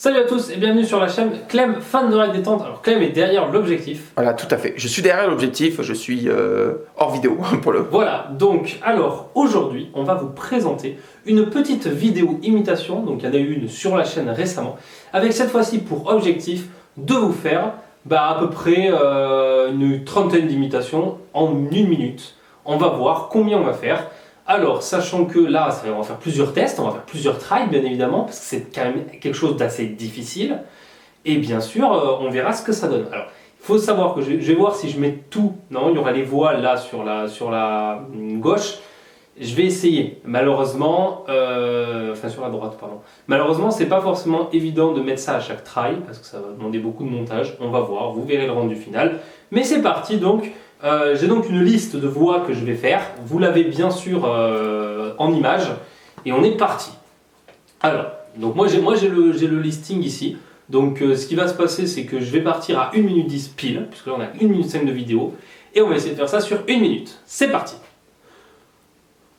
Salut à tous et bienvenue sur la chaîne Clem, fan de règles détente. Alors Clem est derrière l'objectif. Voilà, tout à fait. Je suis derrière l'objectif, je suis hors vidéo pour le... Voilà, donc alors aujourd'hui on va vous présenter une petite vidéo imitation. Donc il y en a eu une sur la chaîne récemment, avec cette fois-ci pour objectif de vous faire à peu près une trentaine d'imitations en une minute. On va voir combien on va faire. Alors, sachant que là, on va faire plusieurs tests, on va faire plusieurs tries, bien évidemment, parce que c'est quand même quelque chose d'assez difficile. Et bien sûr, on verra ce que ça donne. Alors, il faut savoir que je vais voir si je mets tout. Non, il y aura les voix là sur la gauche. Je vais essayer. Malheureusement, enfin sur la droite, pardon. Malheureusement, c'est pas forcément évident de mettre ça à chaque try, parce que ça va demander beaucoup de montage. On va voir, vous verrez le rendu final. Mais c'est parti donc. J'ai donc une liste de voix que je vais faire. Vous l'avez bien sûr en image. Et on est parti. Alors, donc moi j'ai le listing ici. Donc ce qui va se passer, c'est que je vais partir à 1 minute 10 pile, puisque là on a 1 minute 5 de vidéo. Et on va essayer de faire ça sur 1 minute. C'est parti.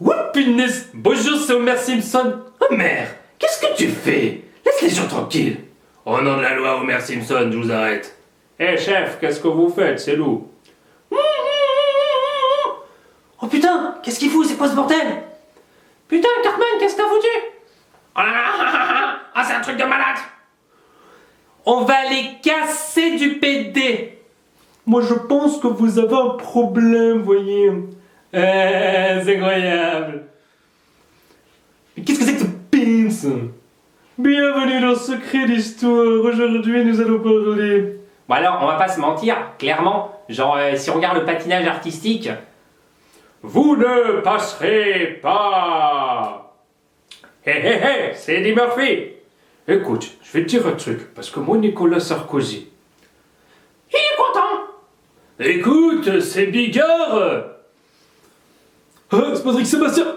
Wouh, punaise! Bonjour, c'est Homer Simpson. Homer, qu'est-ce que tu fais? Laisse les gens tranquilles. Au nom de la loi, Homer Simpson, je vous arrête. Hé chef, qu'est-ce que vous faites? C'est loup. Oh putain, qu'est-ce qu'il fout? C'est quoi ce bordel? Putain, Cartman, qu'est-ce que t'as foutu? Oh là là, ah, c'est un truc de malade. On va les casser du PD. Moi, je pense que vous avez un problème, voyez. C'est incroyable. Mais qu'est-ce que c'est que ce pince? Bienvenue dans Secret d'Histoire. Aujourd'hui, nous allons parler... Bon alors, on va pas se mentir, clairement. Genre, si on regarde le patinage artistique... Vous ne passerez pas. Hé hé hé, c'est Eddie Murphy. Écoute, je vais te dire un truc, parce que moi, Nicolas Sarkozy, il est content. Écoute, c'est Bigard. C'est Patrick Sébastien.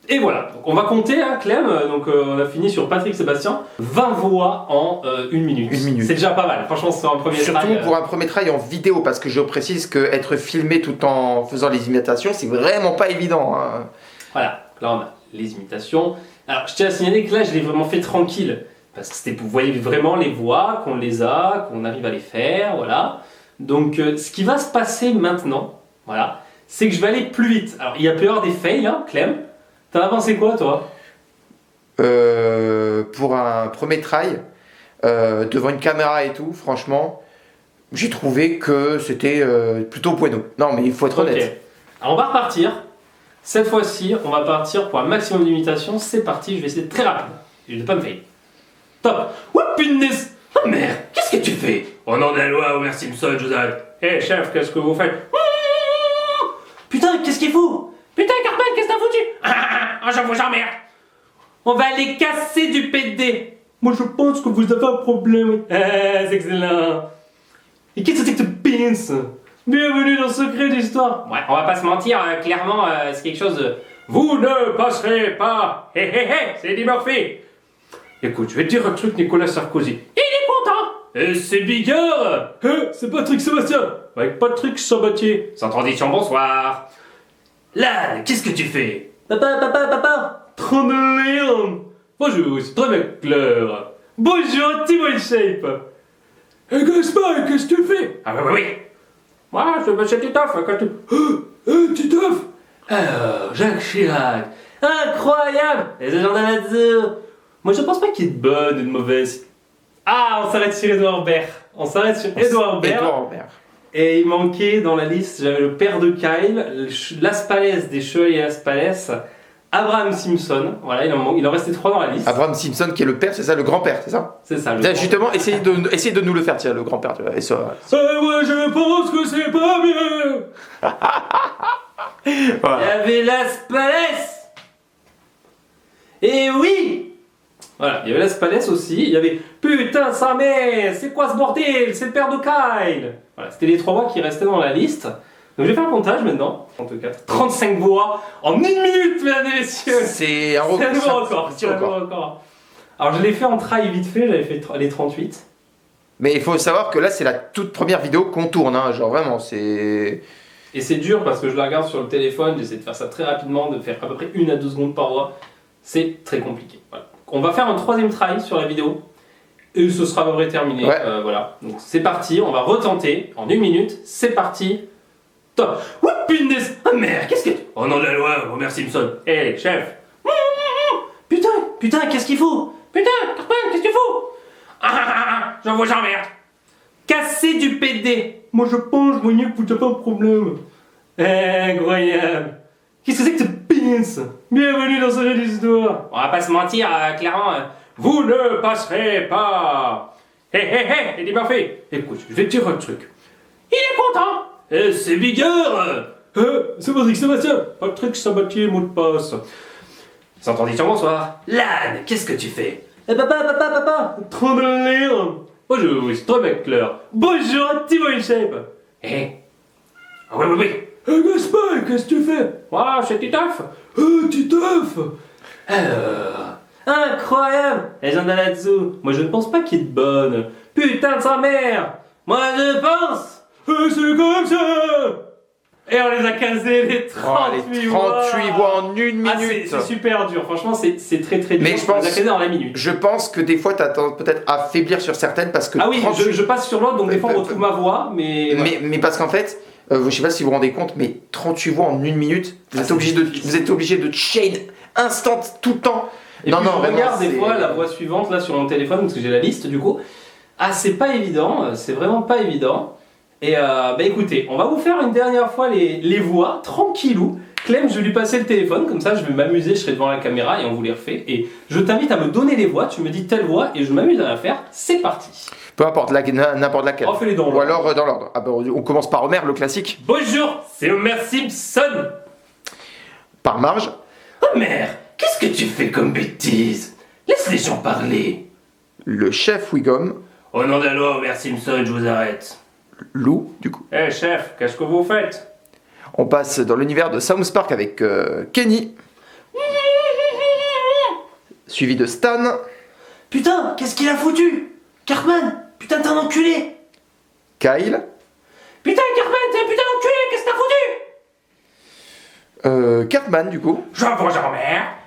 Et voilà, donc on va compter, hein, Clem, donc on a fini sur Patrick Sébastien, 20 voix en 1 minute. 1 minute. C'est déjà pas mal, franchement c'est un premier try. Surtout pour un premier try en vidéo, parce que je précise qu'être filmé tout en faisant les imitations, c'est vraiment pas évident. Hein. Voilà, là on a les imitations. Alors je tiens à signaler que là je l'ai vraiment fait tranquille, parce que vous voyez vraiment les voix, qu'on les a, qu'on arrive à les faire, voilà. Donc ce qui va se passer maintenant, voilà, c'est que je vais aller plus vite. Alors il y a pu y avoir des fails, hein, Clem. T'en as pensé quoi, toi? Pour un premier try, devant une caméra et tout, franchement, j'ai trouvé que c'était plutôt bueno. Non, mais il faut être honnête. Alors, on va repartir. Cette fois-ci, on va partir pour un maximum d'imitation. C'est parti, je vais essayer très rapide. Je ne vais pas me faire. Top. Oh, punaise. Oh merde, qu'est-ce que tu fais? Au nom de la loi, Homer Simpson, je vous arrête. Hé, chef, qu'est-ce que vous faites? Putain, qu'est-ce qu'il fout? Putain, Cartman, qu'est-ce que t'as foutu? Ah, je vous emmerde. On va les casser du PD. Moi, je pense que vous avez un problème. C'est excellent. Et qu'est-ce que c'est que ce pince? Bienvenue dans Secret d'Histoire. Ouais, on va pas se mentir, clairement, c'est quelque chose de... Vous ne passerez pas. Hé hé hé, c'est Eddie Murphy. Écoute, je vais te dire un truc, Nicolas Sarkozy. Il est content. Et c'est Bigard. C'est Patrick Sébastien. Avec Patrick Sabatier. Sans transition, bonsoir. Là, qu'est-ce que tu fais? Papa. Trop de rien. Bonjour, c'est très bien clair. Bonjour, Timon Shape. Hé Gaspard, qu'est-ce que tu fais? Ah oui. Moi, c'est Titoff quand tu... Titoff. Alors, Jacques Chirac. Incroyable. Les agents d'Amazon. Moi, je pense pas qu'il y ait de bonnes et de mauvaises. Ah, on s'arrête sur Edouard Baird. On s'arrête sur Edouard Baird. Et il manquait dans la liste, j'avais le père de Kyle, Las Palais des Chevaliers Las Palais, Abraham Simpson. Voilà, il en restait 3 dans la liste. Abraham Simpson qui est le père, c'est ça, le grand-père, c'est ça? C'est ça. Justement, essayez de nous le faire, tiens, le grand-père. Tu vois, et ça... moi je pense que c'est pas bien. Voilà. Il y avait Las Palais. Et oui. Voilà, il y avait Las Palais aussi, il y avait putain sa mère, c'est quoi ce bordel, c'est le père de Kyle. Voilà, c'était les 3 voix qui restaient dans la liste. Donc je vais faire le comptage maintenant. 34, 35 voix en 1 minute, mesdames et messieurs. C'est un nouveau record. Alors je l'ai fait en try vite fait, j'avais fait les 38. Mais il faut savoir que là c'est la toute première vidéo qu'on tourne, hein, genre vraiment c'est... Et c'est dur parce que je la regarde sur le téléphone, j'essaie de faire ça très rapidement, de faire à peu près 1 à 2 secondes par voix. C'est très compliqué, voilà. On va faire un 3e try sur la vidéo. Et ce sera à peu près terminé. Ouais. Voilà. Donc c'est parti, on va retenter en 1 minute. C'est parti. Top. Oh punaise. Ah merde, qu'est-ce que... Oh non de la loi, Homer Simpson. Hé, chef. Putain, qu'est-ce qu'il faut? Putain, Cartman, qu'est-ce qu'il faut? J'en vois jamais. Casser du PD. Moi je pense, voyez que vous n'avez pas de problème. Incroyable. Qu'est-ce que c'est que ce pince? Bienvenue dans ce jeu d'histoire. On va pas se mentir, clairement, vous ne passerez pas. Hé, Eddie Murphy. Écoute, je vais te dire un truc. Il est content. C'est Bigger. C'est Patrick Sébastien. Patrick Sabatier, mot de passe. Sans transition, bonsoir. Lan, qu'est-ce que tu fais? Papa. Trop de lire. Bonjour, c'est très bien clair. Bonjour, Timon Shape. Oui. Gaspard, qu'est-ce que tu fais? C'est Titeuf. Titeuf. Alors, incroyable. Les gens là-dessous. Moi, je ne pense pas qu'il est bonne. Putain de sa mère. Moi, je pense. C'est comme ça. Et on les a casés, les 38 voix en 1 minute. C'est super dur, franchement c'est très dur. Mais je pense, on les a casés dans la minute. Je pense que des fois t'as peut-être à faiblir sur certaines parce que... Ah oui, je passe sur l'autre donc des fois on retrouve ma voix, mais... Mais parce qu'en fait, je sais pas si vous vous rendez compte, mais 38 voix en 1 minute, vous êtes obligé de chain instant tout le temps. Et puis je regarde des fois la voix suivante là sur mon téléphone parce que j'ai la liste du coup. C'est pas évident, c'est vraiment pas évident. Et écoutez, on va vous faire une dernière fois les voix, tranquillou. Clem, je vais lui passer le téléphone, comme ça je vais m'amuser, je serai devant la caméra et on vous les refait. Et je t'invite à me donner les voix, tu me dis telle voix et je m'amuse à la faire, c'est parti. Peu importe, n'importe laquelle. On fait les dans l'ordre. Ou alors dans l'ordre. On commence par Homer, le classique. Bonjour, c'est Homer Simpson. Par Marge. Homer, qu'est-ce que tu fais comme bêtise? Laisse les gens parler. Le chef Wiggum. Au nom de la loi, Homer Simpson, je vous arrête. Lou, du coup. Chef, qu'est-ce que vous faites? On passe dans l'univers de South Park avec Kenny. Suivi de Stan. Putain, qu'est-ce qu'il a foutu? Cartman, putain t'es un enculé. Kyle. Putain Cartman, t'es un putain d'enculé, qu'est-ce que t'as foutu? Cartman, du coup. Je vous emmerde,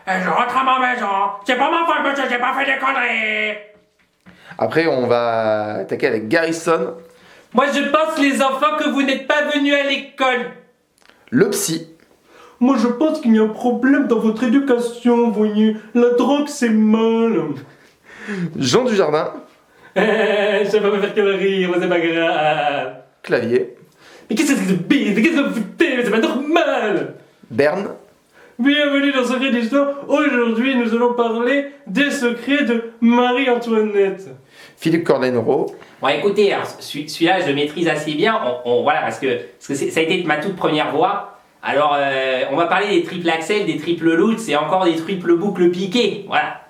je rentre à ma maison. C'est pas ma faute, monsieur, j'ai pas fait des conneries. Après, on va attaquer avec Garrison. Moi je pense les enfants que vous n'êtes pas venus à l'école. Le psy. Moi je pense qu'il y a un problème dans votre éducation, voyez. La drogue c'est mal. Jean Dujardin. Je vais pas me faire que rire, c'est pas grave. Clavier. Mais qu'est-ce que c'est que ce bide? Mais qu'est-ce que vous foutez? C'est pas normal. Berne. Bienvenue dans Secret d'Histoire. Aujourd'hui nous allons parler des secrets de Marie-Antoinette. Philippe Cordenro. Bon écoutez, alors, celui-là je le maîtrise assez bien, voilà, parce que ça a été ma toute première voix. Alors on va parler des triples axels, des triples loots et encore des triples boucles piquées, voilà.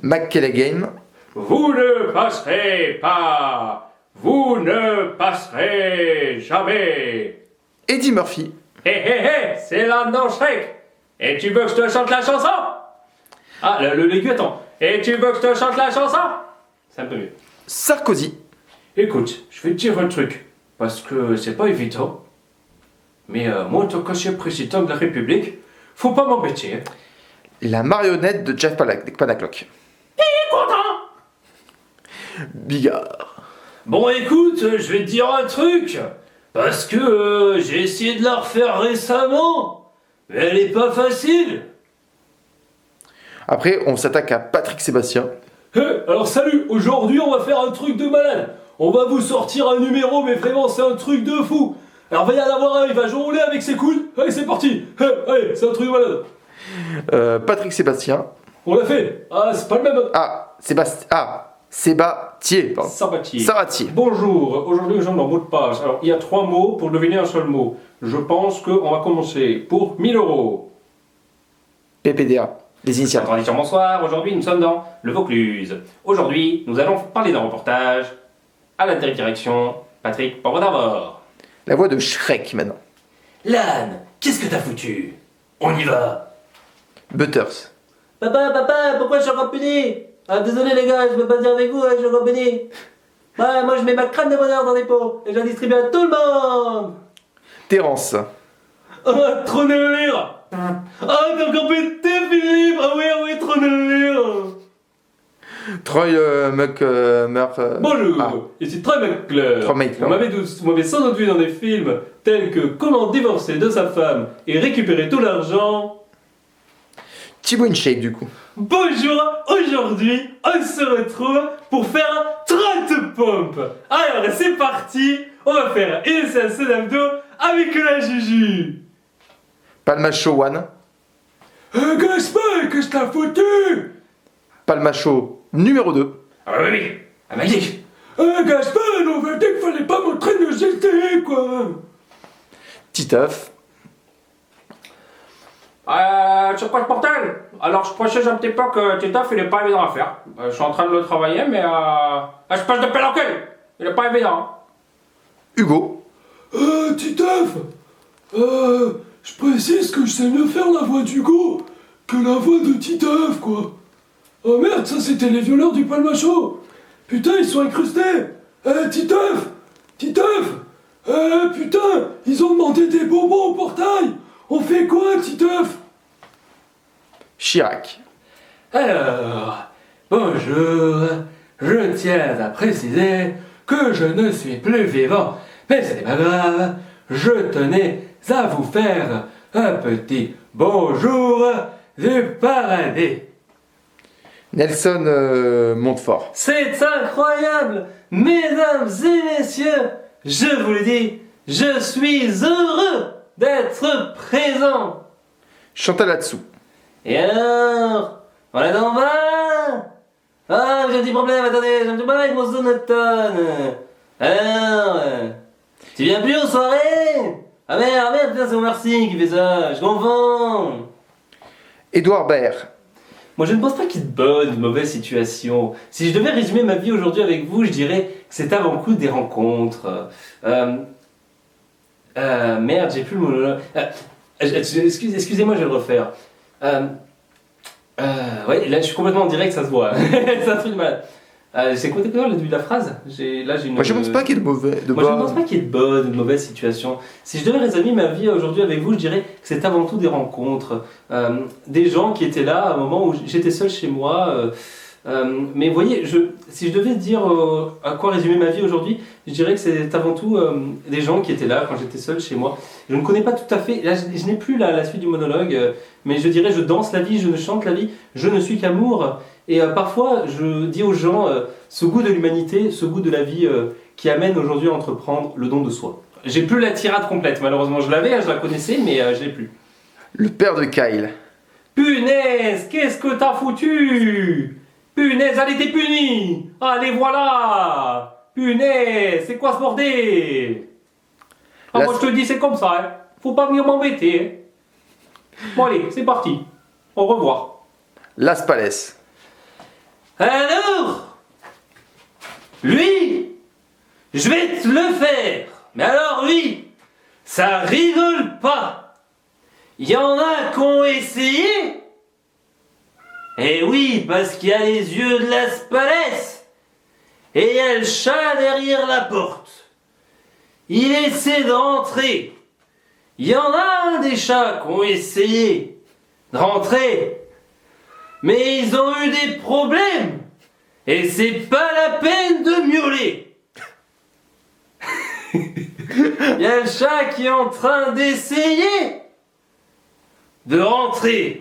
McKellegame. Vous ne passerez pas. Vous ne passerez jamais. Eddie Murphy. Hé, c'est là dans Shrek. Et tu veux que je te chante la chanson? Ah, l'aigu, attends. Et tu veux que je te chante la chanson? C'est un peu mieux. Sarkozy. Écoute, je vais te dire un truc, parce que c'est pas évident, mais moi en tant qu'ancien président de la République, faut pas m'embêter. Hein. La marionnette de Jeff Panaclock. Il est content. Bigard. Bon écoute, je vais te dire un truc, parce que j'ai essayé de la refaire récemment, mais elle est pas facile. Après, on s'attaque à Patrick Sébastien. Alors salut, aujourd'hui on va faire un truc de malade. On va vous sortir un numéro, mais vraiment c'est un truc de fou. Alors va y en avoir un, il va jongler avec ses couilles. Allez c'est parti. Allez, c'est un truc de malade. Patrick Sébastien. On l'a fait. Ah, c'est pas le même. Sébatier. Pardon. Sabatier. Bonjour, aujourd'hui nous sommes dans mot de passe. Alors il y a 3 mots pour deviner un seul mot. Je pense qu'on va commencer pour 1000 €. PPDA. Les initiales. Tradition, bonsoir, aujourd'hui nous sommes dans le Vaucluse. Aujourd'hui nous allons parler d'un reportage à la direction Patrick Poivre. La voix de Shrek maintenant. Lan, qu'est-ce que t'as foutu? On y va. Butters. Papa, pourquoi je suis encore puni? Ah, désolé les gars, je peux pas dire avec vous, je suis encore puni. Ouais, moi je mets ma crème de bonheur dans les pots et je la distribue à tout le monde. Terence. Oh, trop de lire. Ah, t'as encore pété, Philippe. Ah oui, trop de lire. Troy Murph. Bonjour, Ah. ici Troy McClure. Troy McClure. Vous m'avez sans doute vu dans des films tels que Comment divorcer de sa femme et récupérer tout l'argent. Thibaut InShape du coup. Bonjour, aujourd'hui on se retrouve pour faire un 30 pompes. Alors c'est parti, on va faire une séance d'abdos avec la Juju. Palmacho One. Gaspard, qu'est-ce que t'as foutu? Palmacho numéro 2. Ah oui, ah magique. Gaspard, on m'a dit qu'il fallait pas m'entraîner de GT quoi. Titeuf. C'est quoi ce portal? Alors je précise un petit peu que Titeuf il est pas évident à faire. Je suis en train de le travailler mais je passe de pelle en queue. Il est pas évident. Hugo. Titeuf, je précise que je sais mieux faire la voix d'Hugo que la voix de Titeuf, quoi. Oh merde, ça c'était les violeurs du Palmacho. Putain, ils sont incrustés. Titeuf, putain, ils ont demandé des bonbons au portail. On fait quoi, Titeuf? Chirac. Alors, bonjour, je tiens à préciser que je ne suis plus vivant, mais ce n'est pas grave, je tenais à vous faire un petit bonjour du paradis. Nelson Montfort. C'est incroyable, mesdames et messieurs, je vous le dis, je suis heureux d'être présent. Chantal Latsou. Et alors, on est dans le bain? Ah, j'ai un petit problème, attendez, j'ai un petit problème avec mon sonotone. Alors, tu viens plus aux soirées? Ah merde, putain, c'est Omar Sy qui fait ça, je confonds. Édouard Baird. Moi, je ne pense pas qu'il y ait de bonnes ou de mauvaises situations. Si je devais résumer ma vie aujourd'hui avec vous, je dirais que c'est avant tout des rencontres. Merde, j'ai plus le mot. Excusez-moi, je vais le refaire. Ouais, là, je suis complètement en direct, ça se voit. C'est un truc de malade. C'est quoi le début de la phrase? Moi je pense pas qu'il y ait de mauvais. Moi, je ne pense pas qu'il y ait de bonnes ou de mauvaises situations. Si je devais résumer ma vie aujourd'hui avec vous, je dirais que c'est avant tout des rencontres. Des gens qui étaient là à un moment où j'étais seul chez moi. Mais vous voyez, si je devais dire à quoi résumer ma vie aujourd'hui, je dirais que c'est avant tout des gens qui étaient là quand j'étais seul chez moi. Je ne connais pas tout à fait, là je n'ai plus la suite du monologue, mais je dirais je danse la vie, je ne chante la vie, je ne suis qu'amour. Et parfois je dis aux gens ce goût de l'humanité, ce goût de la vie qui amène aujourd'hui à entreprendre le don de soi. J'ai plus la tirade complète, malheureusement je l'avais, je la connaissais, mais je l'ai plus. Le père de Kyle. Punaise, qu'est-ce que t'as foutu? Punaise, allez, t'es puni! Allez, voilà! Punaise, c'est quoi ce bordel? Moi je te dis, c'est comme ça, hein. Faut pas venir m'embêter. Hein. Bon, allez, c'est parti. Au revoir. Las Palais. Alors, lui, je vais te le faire. Mais alors lui, ça rigole pas. Il y en a qui ont essayé. Eh oui, parce qu'il y a les yeux de Las Palais. Et il y a le chat derrière la porte. Il essaie de rentrer. Il y en a un des chats qui ont essayé de rentrer. Mais ils ont eu des problèmes. Et c'est pas la peine de miauler. Il y a le chat qui est en train d'essayer de rentrer.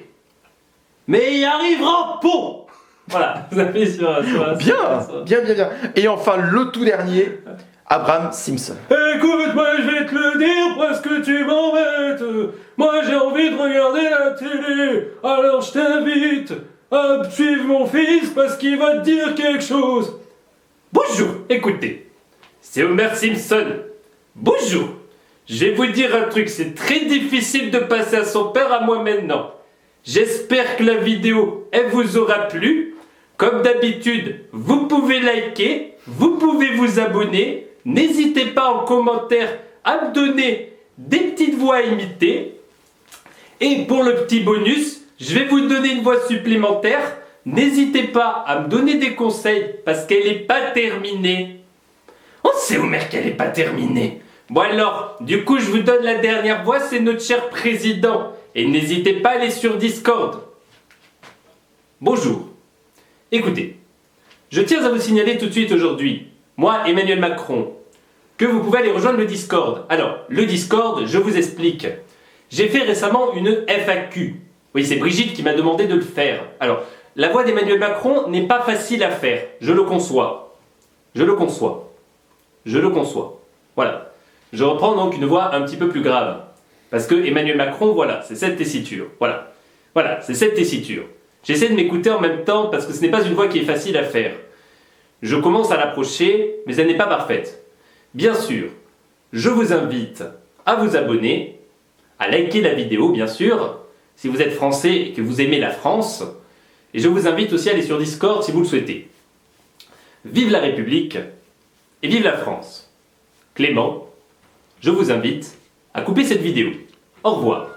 Mais il arrivera pas. Voilà, vous avez sur Bien. Et enfin, le tout dernier, Abraham Simpson. Écoute, moi je vais te le dire parce que tu m'embêtes. Moi j'ai envie de regarder la télé. Alors je t'invite à suivre mon fils parce qu'il va te dire quelque chose. Bonjour, écoutez. C'est Homer Simpson. Bonjour. Je vais vous dire un truc, c'est très difficile de passer à son père à moi maintenant. J'espère que la vidéo, elle vous aura plu. Comme d'habitude, vous pouvez liker, vous pouvez vous abonner. N'hésitez pas en commentaire à me donner des petites voix à imiter. Et pour le petit bonus, je vais vous donner une voix supplémentaire. N'hésitez pas à me donner des conseils parce qu'elle n'est pas terminée. On sait Homer qu'elle n'est pas terminée. Bon alors, du coup je vous donne la dernière voix, c'est notre cher président. Et n'hésitez pas à aller sur Discord. Bonjour. Écoutez, Je tiens à vous signaler tout de suite aujourd'hui, moi, Emmanuel Macron, que vous pouvez aller rejoindre le Discord. Alors, le Discord, je vous explique. J'ai fait récemment une FAQ. Oui, c'est Brigitte qui m'a demandé de le faire. Alors, la voix d'Emmanuel Macron n'est pas facile à faire. Je le conçois. Je le conçois. Je le conçois. Voilà. Je reprends donc une voix un petit peu plus grave. Parce que Emmanuel Macron, voilà, c'est cette tessiture. Voilà. Voilà, c'est cette tessiture. J'essaie de m'écouter en même temps parce que ce n'est pas une voix qui est facile à faire. Je commence à l'approcher, mais elle n'est pas parfaite. Bien sûr, je vous invite à vous abonner, à liker la vidéo, bien sûr, si vous êtes français et que vous aimez la France. Et je vous invite aussi à aller sur Discord si vous le souhaitez. Vive la République et vive la France. Clément, je vous invite à couper cette vidéo. Au revoir.